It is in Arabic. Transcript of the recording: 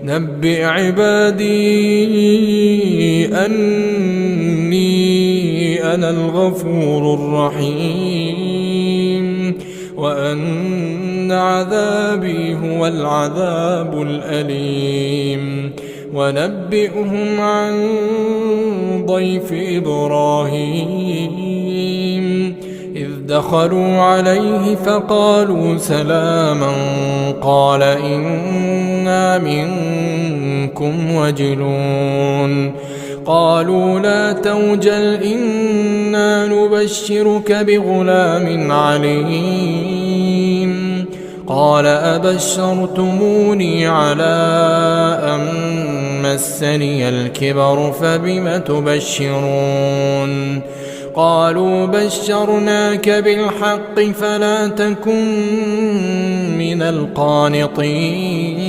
نبئ عبادي أني أنا الغفور الرحيم وأن عذابي هو العذاب الأليم ونبئهم عن ضيف إبراهيم إذ دخلوا عليه فقالوا سلاما قال إنا منكم وجلون قالوا لا توجل إنا نبشرك بغلام عليم قال أبشرتموني على أن مسني الكبر فبم تبشرون قالوا بشرناك بالحق فلا تكن من القانطين